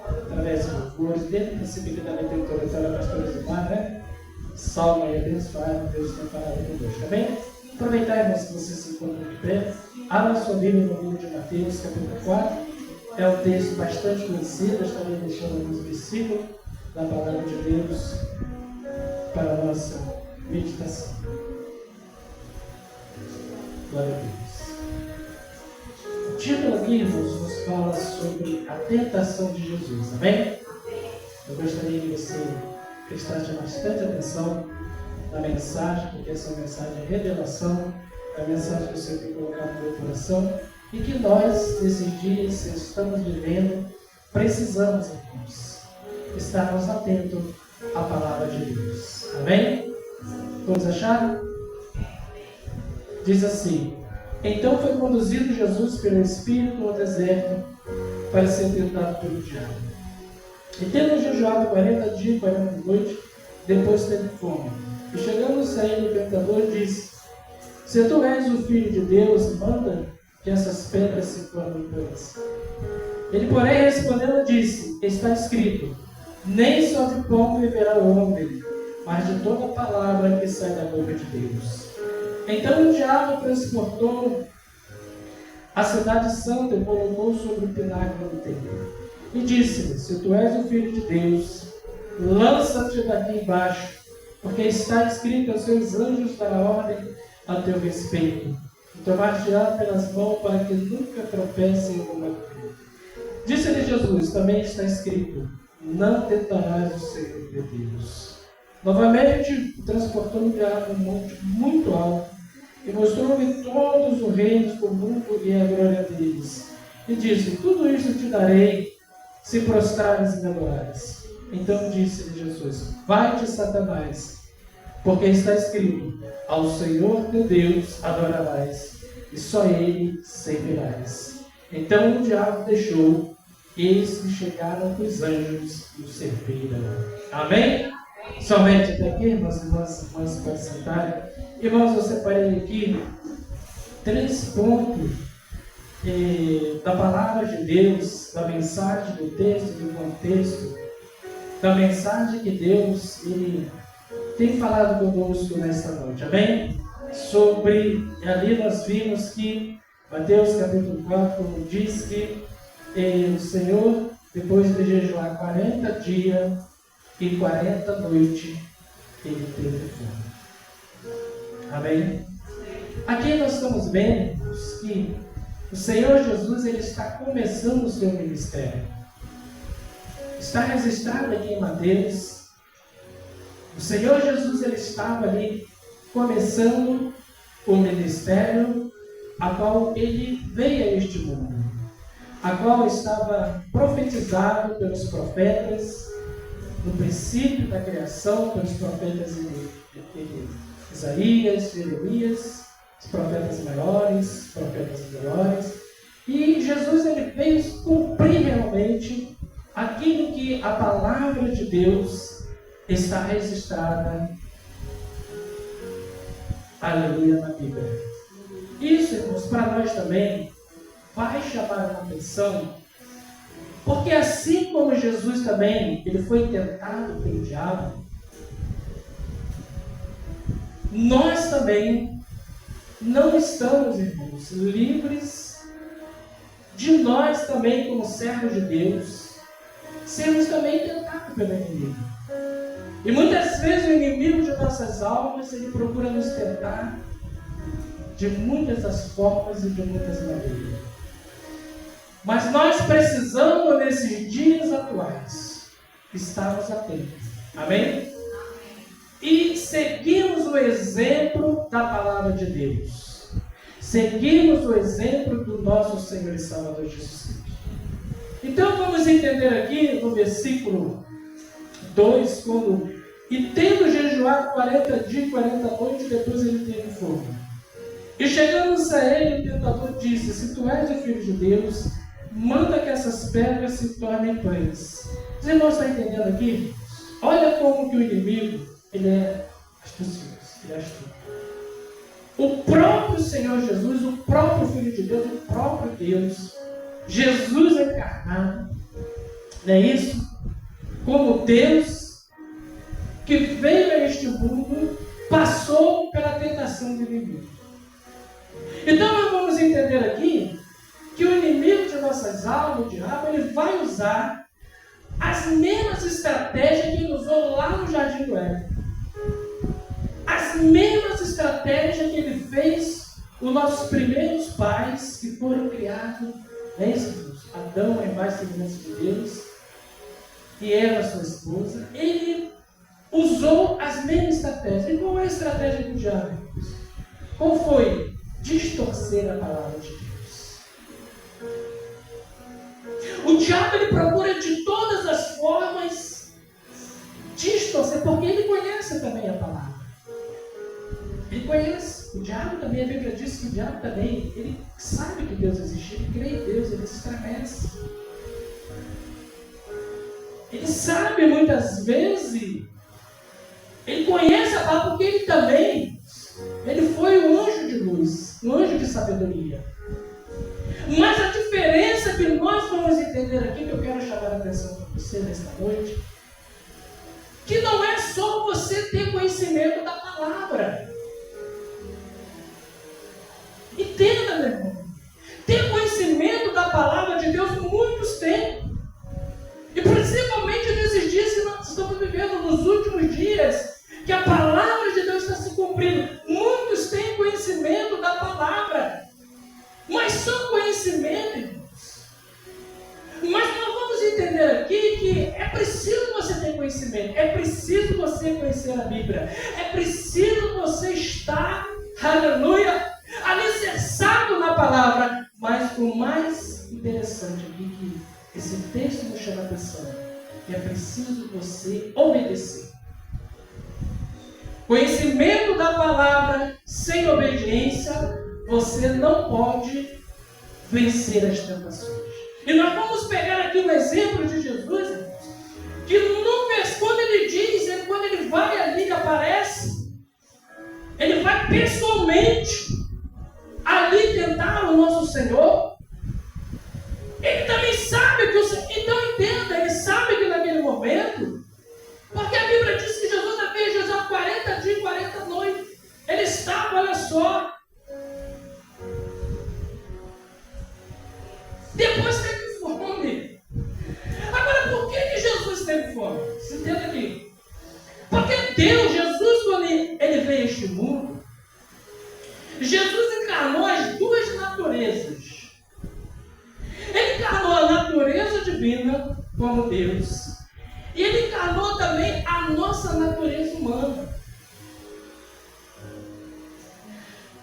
através de louvores, desde o princípio que também tem autorização da pastora Zimar, né? Salmo e abençoado, Deus tem falado conosco, tá bem? Aproveitar, irmãos, que vocês se encontram de pé, abra sua Bíblia no livro de Mateus, capítulo 4, é um texto bastante conhecido, estarei deixando alguns versículos da palavra de Deus para a nossa meditação. Glória a Deus. O título aqui, irmãos, nos fala sobre a tentação de Jesus, amém? Eu gostaria que você prestasse bastante atenção na mensagem, porque essa mensagem é revelação, é a mensagem que o Senhor tem colocado no meu coração e que nós, nesses dias que estamos vivendo, precisamos, irmãos, estarmos atentos à palavra de Deus, amém? Todos acharam? Diz assim: então foi conduzido Jesus pelo Espírito ao deserto para ser tentado pelo diabo. E tendo jejuado 40 dias e 40 noites, depois teve fome. E chegando-se a ele, o tentador disse: se tu és o Filho de Deus, manda que essas pedras se tornem pães. Ele, porém, respondendo, disse: está escrito, nem só de pão viverá o homem, mas de toda palavra que sai da boca de Deus. Então o diabo transportou a cidade santa e colocou sobre o pináculo do templo. E disse-lhe: se tu és o Filho de Deus, lança-te daqui embaixo, porque está escrito: aos seus anjos dará ordem a teu respeito, e tomar-te-á pelas mãos para que nunca tropece em alguma coisa. Disse-lhe Jesus: também está escrito: não tentarás o Senhor de Deus. Novamente transportou o diabo a um monte muito alto, e mostrou-lhe todos os reinos do mundo e a glória deles. E disse: tudo isto te darei, se prostrares e me adorares. Então disse-lhe Jesus: vai-te, Satanás, porque está escrito: ao Senhor teu Deus adorarás, e só Ele servirás. Então o diabo deixou, e eis que chegaram os anjos e o serviram. Amém? Somente até aqui, irmãos podem sentar. Irmãos, eu separei aqui 3 pontos da palavra de Deus, da mensagem do texto, do contexto, da mensagem que Deus ele tem falado conosco nesta noite, amém? Ali nós vimos que Mateus capítulo 4 diz que o Senhor, depois de jejuar 40 dias e 40 noites, ele teve fome. Amém? Aqui nós estamos vendo que o Senhor Jesus ele está começando o seu ministério. Está registrado aqui em Mateus. O Senhor Jesus ele estava ali começando o ministério a qual ele veio a este mundo, a qual estava profetizado pelos profetas no princípio da criação, pelos profetas Isaías, Jeremias, os profetas maiores, os profetas menores. E Jesus ele veio cumprir realmente aquilo que a palavra de Deus está registrada, aleluia, na Bíblia. Isso, irmãos, para nós também vai chamar a atenção, porque assim como Jesus também ele foi tentado pelo diabo, nós também não estamos, irmãos, livres de nós também, como servos de Deus, sermos também tentados pelo inimigo. E muitas vezes o inimigo de nossas almas, ele procura nos tentar de muitas das formas e de muitas maneiras. Mas nós precisamos, nesses dias atuais, estarmos atentos. Amém? E seguimos o exemplo da palavra de Deus. Seguimos o exemplo do nosso Senhor e Salvador Jesus Cristo. Então vamos entender aqui no versículo 2, quando: e tendo jejuado 40 dias e 40 noites, depois ele teve fome. E chegando-se a ele, o tentador disse: se tu és o Filho de Deus, manda que essas pedras se tornem pães. Os irmãos estão entendendo aqui? Olha como que o inimigo, ele é astucioso, ele é astuto. O próprio Senhor Jesus, o próprio Filho de Deus, o próprio Deus, Jesus encarnado, Não é isso? Como Deus, que veio a este mundo, passou pela tentação do inimigo. Então nós vamos entender aqui que o inimigo de nossas almas, o diabo, ele vai usar as mesmas estratégias que ele usou lá no Jardim do Éden. As mesmas estratégias que ele fez os nossos primeiros pais que foram criados, né, Adão, a imagem e semelhança de Deus, e Eva, sua esposa. Ele usou as mesmas estratégias. E qual é a estratégia do diabo? Qual foi? Distorcer a palavra de Deus. O diabo, ele procura de todas as formas distorcer, porque ele conhece também a palavra. Ele conhece. O diabo também, a Bíblia diz que o diabo também, ele sabe que Deus existe, ele crê em Deus, ele estremece. Ele sabe muitas vezes, ele conhece a palavra porque ele também, ele foi um anjo de luz, um anjo de sabedoria. Mas a diferença que nós vamos entender aqui, que eu quero chamar a atenção para você nesta noite, que não é só você ter conhecimento da palavra. Entenda, meu irmão. Ter conhecimento da palavra de Deus, muitos têm. E principalmente nesses dias que nós estamos vivendo, nos últimos dias, que a palavra de Deus está se cumprindo. Muitos têm conhecimento da palavra. Mas só conhecimento, irmãos. Mas nós vamos entender aqui que é preciso você ter conhecimento. É preciso você conhecer a Bíblia. É preciso você estar, aleluia, alicerçado na palavra. Mas o mais interessante aqui que esse texto nos chama a atenção, que é preciso você obedecer. Conhecimento da palavra sem obediência, você não pode vencer as tentações. E nós vamos pegar aqui um exemplo de Jesus, irmãos, que quando ele diz, quando ele vai ali e aparece, ele vai pessoalmente ali tentar o nosso Senhor. Ele também sabe que o Senhor, então entenda, ele sabe que naquele momento, porque a Bíblia diz que Jesus havia jejuado 40 dias e 40 noites. Ele estava, olha só, depois teve fome. Agora, por que Jesus teve fome? Se entenda aqui. Porque Deus, Jesus, quando ele veio a este mundo, Jesus encarnou as duas naturezas. Ele encarnou a natureza divina como Deus. E ele encarnou também a nossa natureza humana.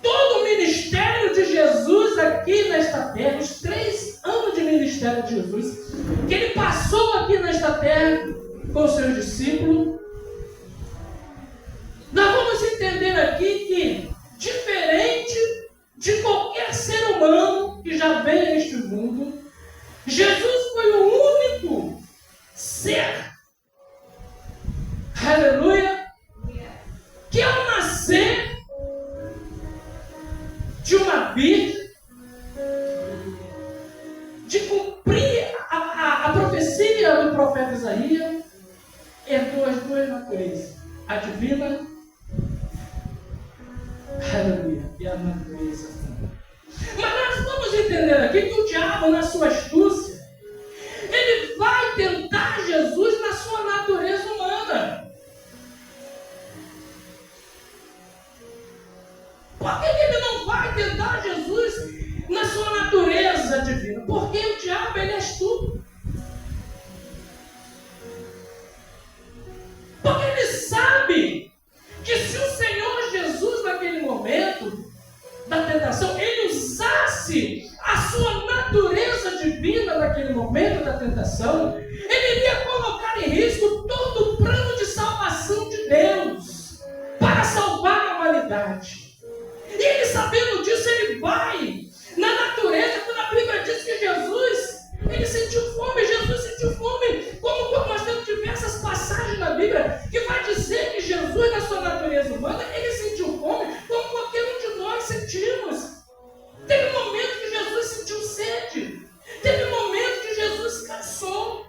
Todo o ministério de Jesus aqui nesta terra, os 3 anos de ministério de Jesus, que ele passou aqui nesta terra com os seus discípulos, nós vamos entender aqui que, diferente de qualquer ser humano que já veio a este mundo, Jesus foi o único ser, aleluia, que ao nascer de uma virgem, de cumprir a profecia do profeta Isaías, herdou as duas naturezas, a divina, aleluia, e a natureza humana. Mas nós vamos entender aqui que o diabo, na sua astúcia, ele vai tentar Jesus na sua natureza humana. Por que ele não vai tentar Jesus na sua natureza divina? Porque o diabo, ele é astuto. Porque ele sabe que se o Senhor Jesus, naquele momento da tentação, ele usasse a sua natureza divina naquele momento da tentação, ele iria colocar em risco todo o plano de salvação de Deus para salvar a humanidade. E ele, sabendo disso, ele vai na natureza. Quando a Bíblia diz que Jesus, ele sentiu fome, Jesus sentiu fome, como nós temos diversas passagens na Bíblia que vai dizer que Jesus, na sua natureza humana, ele sentiu fome como qualquer um de nós sentimos. Teve um momento que Jesus sentiu sede, teve um momento que Jesus cansou.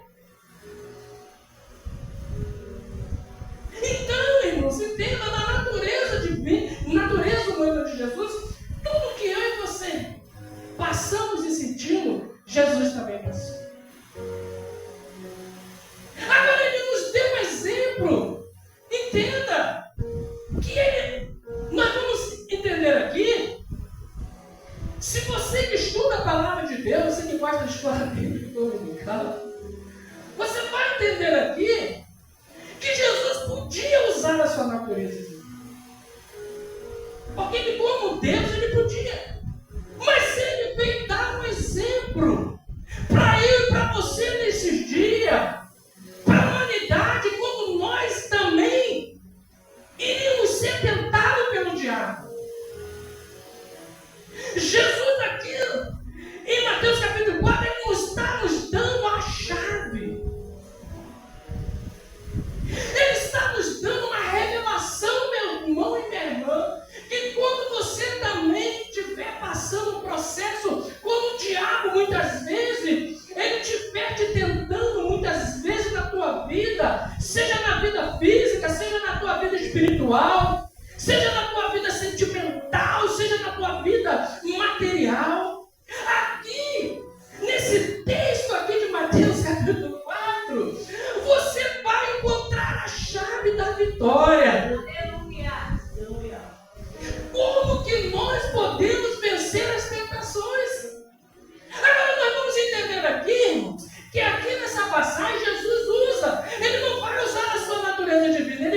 entender aqui que Jesus podia usar a sua natureza divina. Porque ele, como Deus, ele podia. Mas ele veio dar um exemplo para eu e para você nesses dias, para a humanidade, como nós também iríamos ser tentados pelo diabo. Jesus aqui, em Mateus capítulo 4, ele não está nos dando a chave. Ele está nos dando uma revelação, meu irmão e minha irmã, que quando você também estiver passando um processo, como o diabo muitas vezes, ele estiver te tentando muitas vezes na tua vida, seja na vida física, seja na tua vida espiritual, seja na tua vida sentimental, seja na tua vida material. Aqui, nesse texto aqui de Mateus capítulo 4, você vai encontrar a chave da vitória. Como que nós podemos vencer as tentações? Agora nós vamos entender aqui, irmãos, que aqui nessa passagem Jesus usa, ele não vai usar a sua natureza divina, ele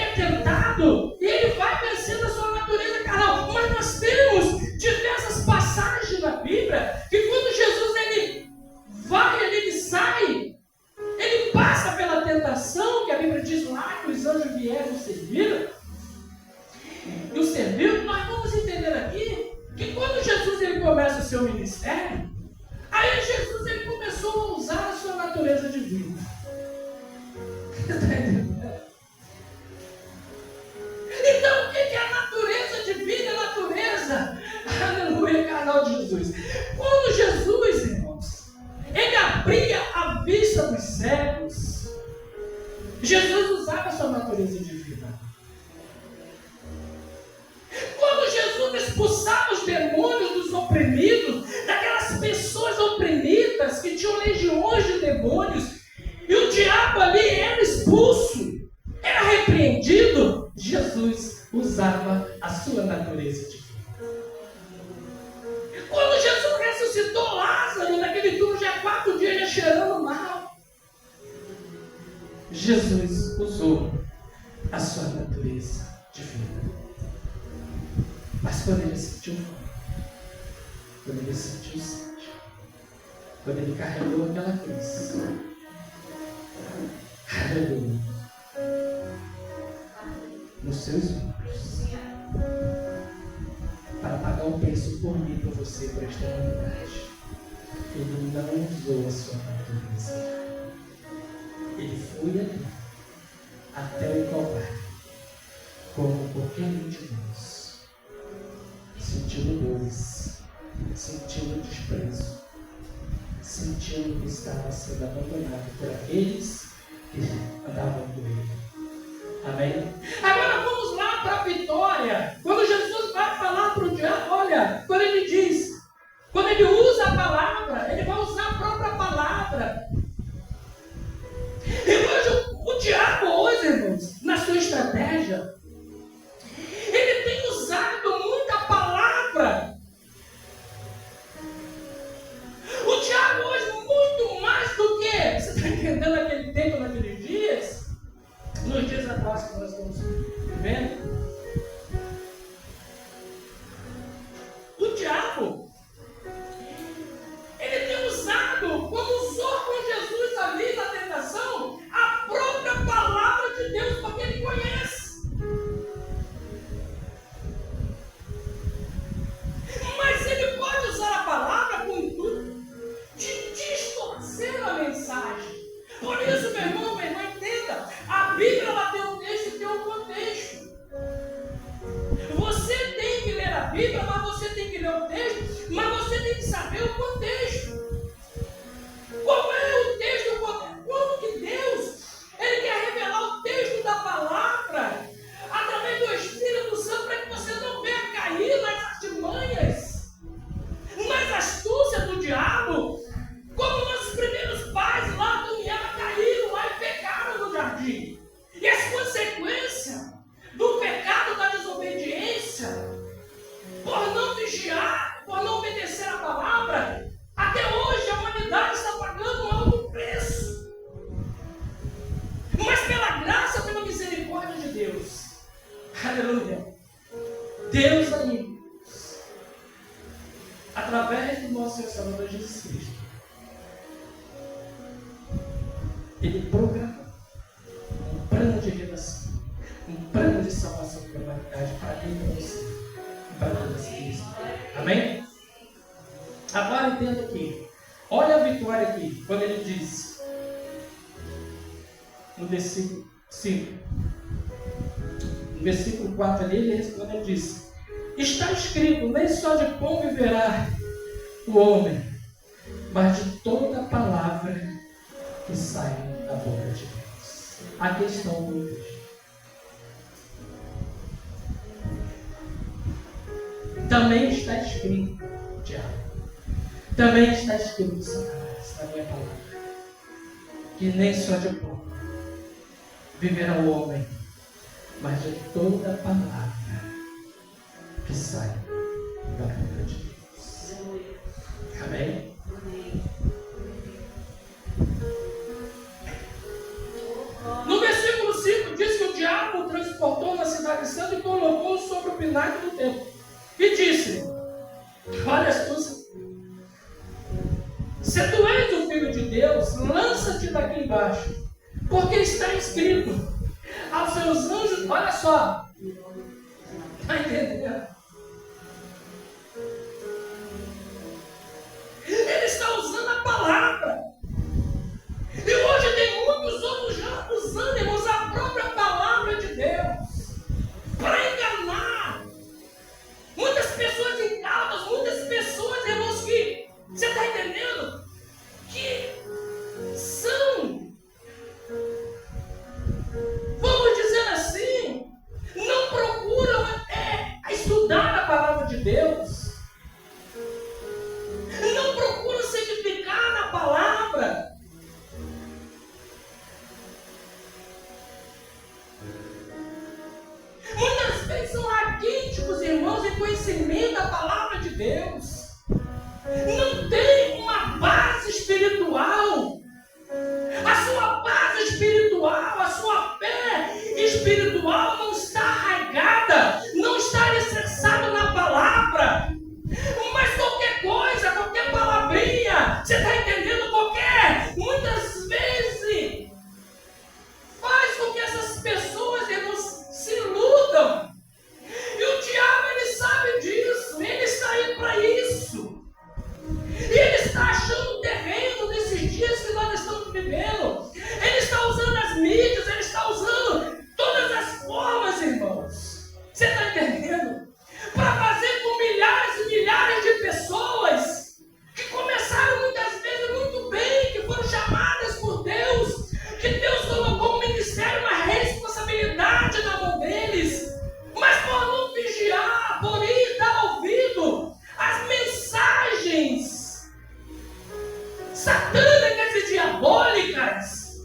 é tentado e ele vai vencendo a sua natureza carnal. Mas nós temos diversas passagens na Bíblia que quando Jesus ele sai, ele passa pela tentação, que a Bíblia diz lá que os anjos vieram e o serviu. Nós vamos entender aqui que quando Jesus ele começa o seu ministério, aí Jesus ele começou a usar a sua natureza divina. Então o que é a natureza divina? A natureza, aleluia, carnal de Jesus. Quando Jesus, irmãos, ele abria a vista dos cegos, Jesus usava a sua natureza divina. Quando Jesus expulsava os demônios dos oprimidos, daquelas pessoas oprimidas que tinham legiões de demônios, e o diabo ali era expulso, era repreendido, Jesus usava a sua natureza divina. Quando Jesus ressuscitou Lázaro, naquele turno já 4 dias já cheirando mal, Jesus usou a sua natureza divina. Mas quando ele sentiu fome, quando ele sentiu sede, quando ele carregou aquela cruz, aleluia, nos seus ombros, para pagar o preço por mim, por você, por esta humanidade, ele não usou a sua natureza. Ele foi ali, até o Calvário, como qualquer um de nós, sentindo dores, sentindo desprezo, sentindo que estava sendo abandonado por aqueles que andavam com ele. Amém? Agora vamos lá para a vitória. Quando Jesus vai falar para o diabo, olha, quando ele diz, quando ele usa a palavra, ele vai usar a própria palavra. E hoje, o diabo hoje, irmãos, na sua estratégia, ele tem usado muita palavra. O diabo hoje, muito mais do que, você está entendendo aquele tempo, naqueles dias, nos dias atrás que nós estamos vivendo, o diabo, ele tem usado, como usou com Jesus ali na tentação, a própria palavra de Deus, porque ele conhece. Mas ele pode usar a palavra com o intuito de distorcer a mensagem. Por isso, meu irmão, minha irmã, entenda, a Bíblia ela tem um texto e tem um contexto. Você tem que ler a Bíblia, mas você tem que ler o texto, mas você tem que saber o contexto. Qual é o texto? Como que Deus ele quer revelar o texto da palavra através do Espírito Santo para que você não venha cair nas artimanhas, nas astúcias do diabo, como nossos primeiros pais lá do Miama caíram lá e Ele programou um plano de redação, um plano de salvação para a humanidade, para mim e para você, e para todas as crianças. Amém? Agora entenda aqui. Olha a vitória aqui, quando ele diz, no versículo 5, no versículo 4 ali, ele responde e diz: está escrito, nem só de pão viverá o homem, mas de toda a palavra que sai da boca de Deus. A questão do texto. Também está escrito, diabo. Também está escrito, Satanás, na minha palavra, que nem só de pão viverá o homem, mas de toda a palavra que sai da boca de Deus. Amém? No versículo 5 diz que o diabo o transportou na cidade santa e colocou sobre o pináculo do templo. E disse: olha as tuas. Se tu és o Filho de Deus, lança-te daqui embaixo, porque está escrito aos seus anjos, olha só, está entendendo? Ele está usando a palavra, e hoje tem muitos outros já usando, irmãos, a própria palavra de Deus, para enganar muitas pessoas incautas, muitas pessoas, irmãos, que, você está entendendo? Que são, vamos dizer assim, não procuram estudar a palavra de Deus, não procuram se edificar na palavra. Muitas vezes são raquíticos, irmãos, em conhecimento da palavra de Deus. Não tem uma base espiritual. A sua base espiritual, a sua fé espiritual não está arraigada, não está alicerçada na palavra. Mas qualquer coisa, qualquer palavrinha, você está entendendo? Muitas vezes, faz com que essas pessoas, irmãos, se iludam. E o diabo, ele sabe disso, ele está aí para isso. E ele está achando o terreno desses dias que nós estamos vivendo. Ele está usando as mídias, ele está usando todas as formas, irmãos. Você está entendendo? Para fazer com milhares e milhares de pessoas que começaram muitas vezes muito bem, que foram chamadas por Deus, que Deus colocou um ministério, uma responsabilidade na mão deles, mas por não vigiar, por ir dar ouvido às mensagens satânicas e diabólicas,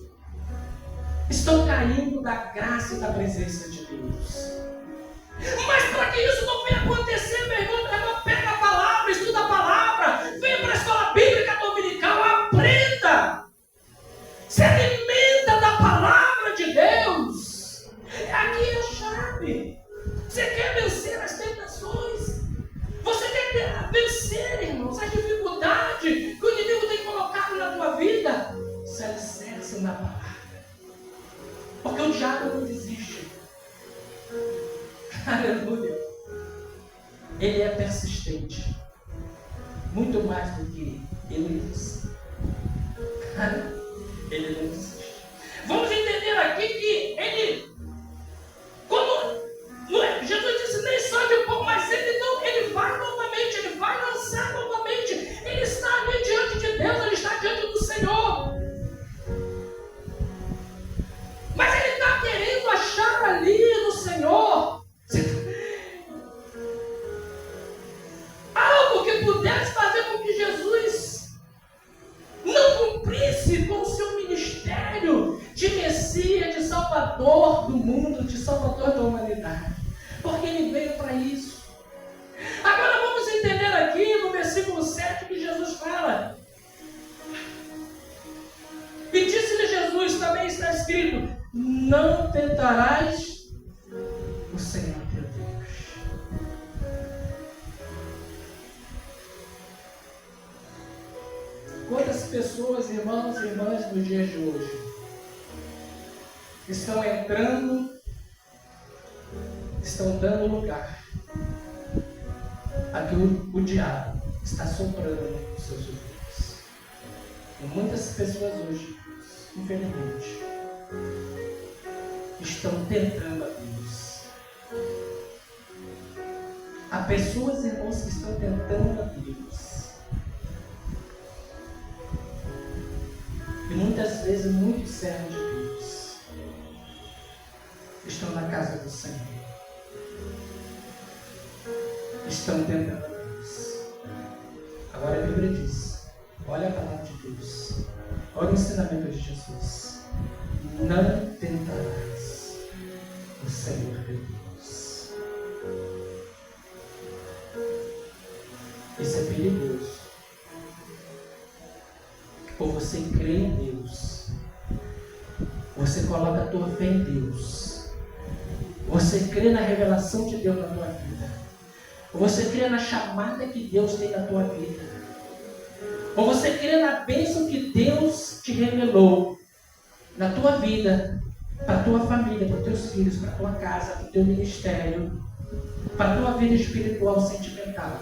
estão caindo da graça e da presença de Deus. Mas para que isso não venha acontecer, meu irmão, pega a palavra, estuda a palavra, venha para a escola bíblica dominical, aprenda, se alimenta da palavra de Deus. Aqui é a chave. Você quer vencer as tentações? Você quer vencer, irmãos, a dificuldade que o inimigo tem colocado na tua vida? Se alicerce na palavra. Porque o diabo não desiste. Aleluia. Ele é persistente. Muito mais do que ele diz. Ele não desiste. Vamos entender aqui que ele, como Jesus disse, nem só de pão, mas ele vai novamente, ele vai lançar novamente. Ele está ali diante de Deus, ele está diante do Senhor. Mas ele está querendo achar ali no Senhor algo que pudesse fazer com que Jesus não cumprisse com o seu ministério de Messias, de Salvador do mundo, de Salvador da humanidade. Porque ele veio para isso. Agora vamos entender aqui no versículo 7 que Jesus fala. E disse-lhe Jesus, também está escrito: não tentarás o Senhor teu Deus. Quantas pessoas, irmãos e irmãs, nos dias de hoje estão entrando, estão dando lugar a que o diabo está soprando os seus ouvidos. E muitas pessoas hoje, infelizmente, estão tentando a Deus. Há pessoas, irmãos, que estão tentando a Deus. E muitas vezes, muitos servos de Deus estão na casa do Senhor. Estão tentando a Deus. Agora a Bíblia diz, olha a palavra de Deus, olha o ensinamento de Jesus. Não tentarás o Senhor teu Deus. Isso é perigoso. Ou você crê em Deus, você coloca a tua fé em Deus, você crê na revelação de Deus na tua vida, ou você crê na chamada que Deus tem na tua vida, ou você crê na bênção que Deus te revelou na tua vida, para a tua família, para os teus filhos, para a tua casa, para o teu ministério, para a tua vida espiritual, sentimental.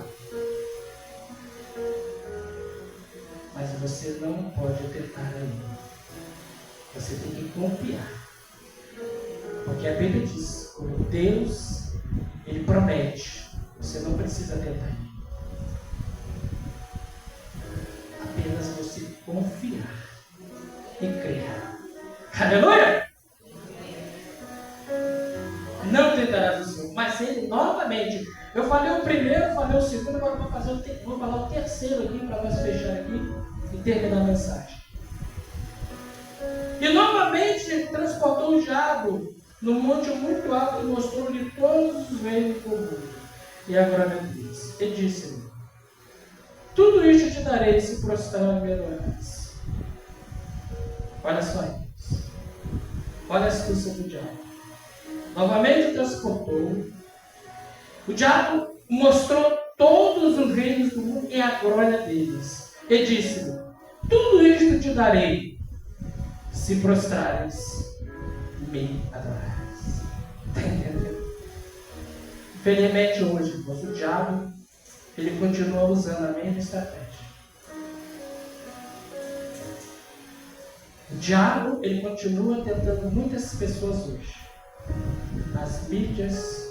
Mas você não pode tentar ainda. Você tem que confiar. Porque a Bíblia diz, quando Deus, Ele promete, você não precisa tentar. Apenas você confiar e crer. Aleluia! Não tentarás o Senhor. Mas Ele, novamente, eu falei o primeiro, falei o segundo, agora vou falar o terceiro aqui, para nós fechar aqui e terminar a mensagem. E novamente ele transportou o diabo num monte muito alto e mostrou-lhe todos os reinos do mundo e a glória de Deus. E disse-lhe, tudo isto te darei se prostrar e me adorares. Olha só, irmãos. Olha a astúcia do diabo. Novamente transportou. O diabo mostrou todos os reinos do mundo e a glória deles. E disse-lhe, tudo isto te darei se prostrares e me adorares. Está entendendo? Infelizmente hoje, irmãos, o diabo, ele continua usando a mesma estratégia. O diabo, ele continua tentando muitas pessoas hoje. Nas mídias,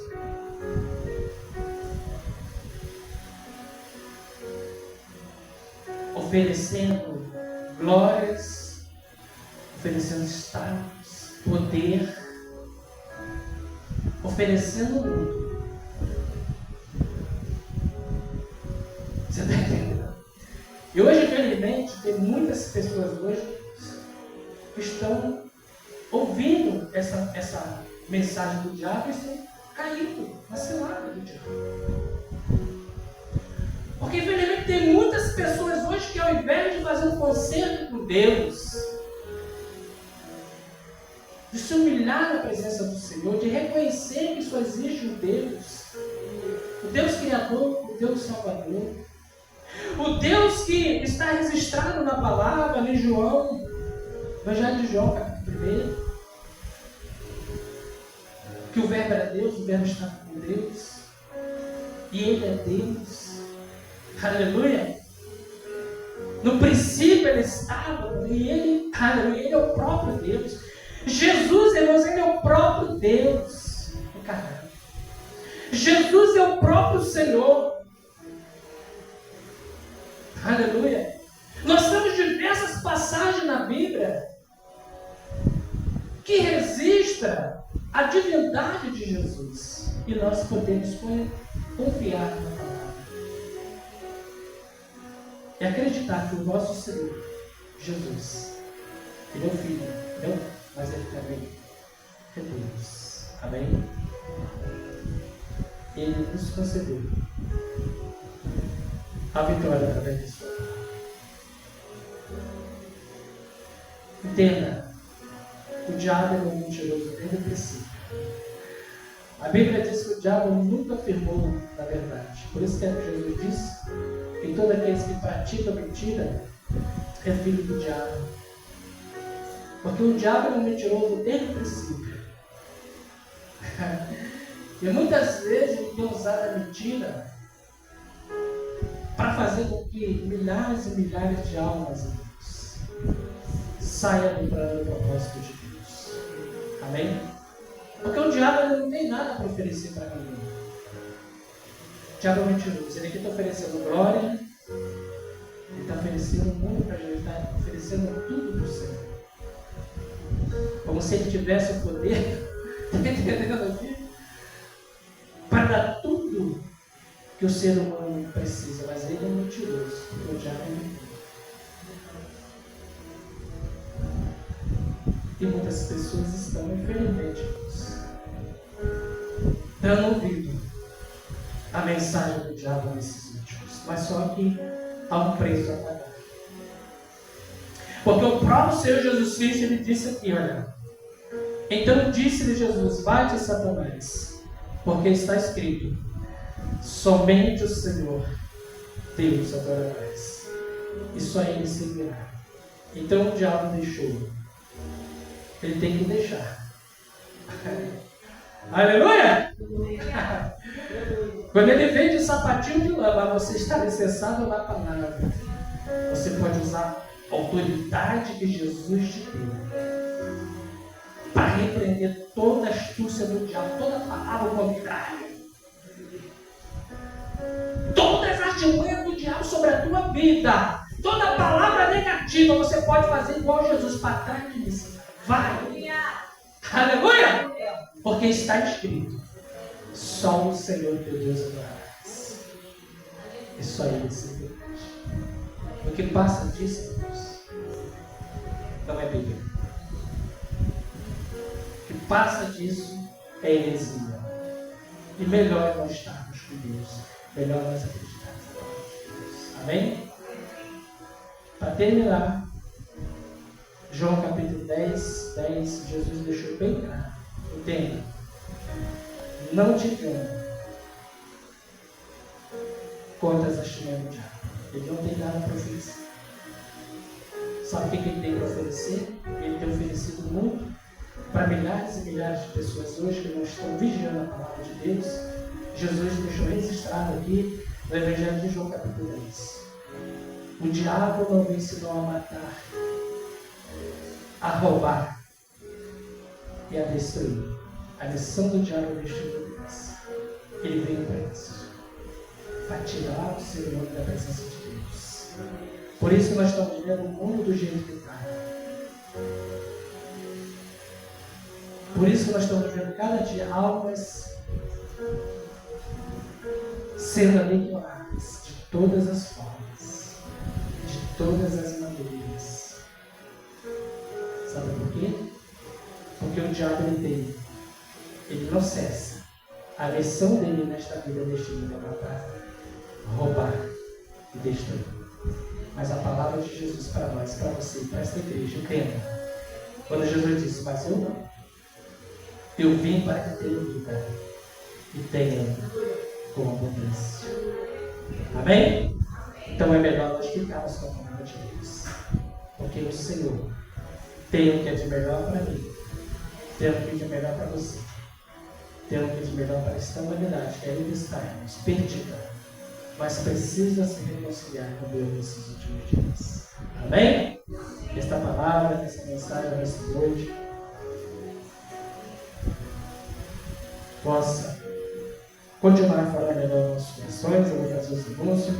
oferecendo glórias, oferecendo status, poder, oferecendo muito. Você está entendendo? E hoje, infelizmente, tem muitas pessoas hoje que estão ouvindo essa mensagem do diabo e estão caindo na cilada do diabo. Porque infelizmente tem muitas pessoas hoje que ao invés de fazer um concerto com Deus, de se humilhar na presença do Senhor, de reconhecer que só existe um Deus, o Deus Criador, o Deus Salvador, o Deus que está registrado na palavra, em João, Evangelho de João, capítulo 1, que o Verbo era Deus, o Verbo estava com Deus, e Ele é Deus. Aleluia! No princípio Ele estava, e Ele, aleluia, Ele é o próprio Deus. Jesus, irmãos, Ele é o próprio Deus. Jesus é o próprio Senhor. Aleluia! Nós temos diversas passagens na Bíblia que registram a divindade de Jesus. E nós podemos confiar na palavra. E acreditar que o nosso Senhor, Jesus, Ele é o Filho, não, mas Ele também é Deus. Amém? Ele nos concedeu a vitória através de sua palavra. Entenda, o diabo é um mentiroso desde o princípio. A Bíblia diz que o diabo nunca afirmou na verdade. Por isso que Jesus disse que todos aqueles que praticam mentira é filho do diabo. Porque o diabo é um mentiroso desde o princípio. E muitas vezes ele tem usado a mentira para fazer com que milhares e milhares de almas, irmãos, saiam do plano do propósito de Deus. Amém? Porque o diabo ele não tem nada para oferecer para ninguém. O diabo é mentiroso. Ele aqui está oferecendo glória, ele está oferecendo o mundo para Jesus, ele está oferecendo tudo para o Senhor. Como se ele tivesse o poder, está entendendo aqui? Para dar tudo que o ser humano precisa, mas ele é mentiroso, porque o diabo é mentiroso. E muitas pessoas estão, infelizmente, dando ouvido à mensagem do diabo nesses últimos. Mas só que há um preço a pagar. Porque o próprio Senhor Jesus Cristo, ele disse aqui, olha. Então disse-lhe Jesus, vai-te, Satanás, porque está escrito, somente o Senhor Deus adorarás, e só Ele servirá. Então o diabo deixou. Ele tem que deixar. Aleluia! Quando ele vem de sapatinho de lama, você está licenciado na palavra. Você pode usar a autoridade que Jesus te deu para repreender toda a astúcia do diabo, toda a palavra contrária, todas as artimanhas do diabo sobre a tua vida, toda a palavra negativa, você pode fazer igual Jesus, para trás de mim. Vai! Aleluia! Porque está escrito, só o Senhor teu Deus adorarás, e só Ele servirá. O que passa disso, irmãos, não é Bíblia. O que passa disso é heresia. E melhor é nós estarmos com Deus, melhor nós acreditarmos na palavra de Deus. Amém? Para terminar, João capítulo 10, Jesus deixou bem claro. Entenda, não te engane quanto as artimanhas do diabo. Ele não tem nada para oferecer. Sabe o que ele tem para oferecer? Ele tem oferecido muito para milhares e milhares de pessoas hoje que não estão vigiando a palavra de Deus. Jesus deixou registrado aqui no Evangelho de João capítulo 10. O diabo não me ensinou a matar, a roubar e a destruir. A missão do diabo é destruir Deus. Ele veio para isso, para tirar o ser humano da presença de Deus. Por isso nós estamos vivendo o mundo do jeito que está. Por isso nós estamos vendo cada dia almas sendo aniquiladas de todas as formas, de todas as maneiras. Sabe por quê? Porque o diabo ele não cessa. A missão dele nesta vida, neste mundo, é matar, roubar e destruir. Mas a palavra de Jesus para nós, para você, para esta igreja, entenda. Quando Jesus disse, mas eu não. Eu vim para que tenha vida e tenha com abundância. Amém? Então é melhor nós ficarmos com a palavra de Deus. Porque o Senhor tem o que é de melhor para mim. Tem o que é de melhor para você. Tem o que é de melhor para esta humanidade que ainda está perdida, mas precisa se reconciliar com Deus nesses últimos dias. Amém? Esta palavra, essa mensagem nessa noite possa continuar falando em nossos corações. Eu vou fazer os anúncios.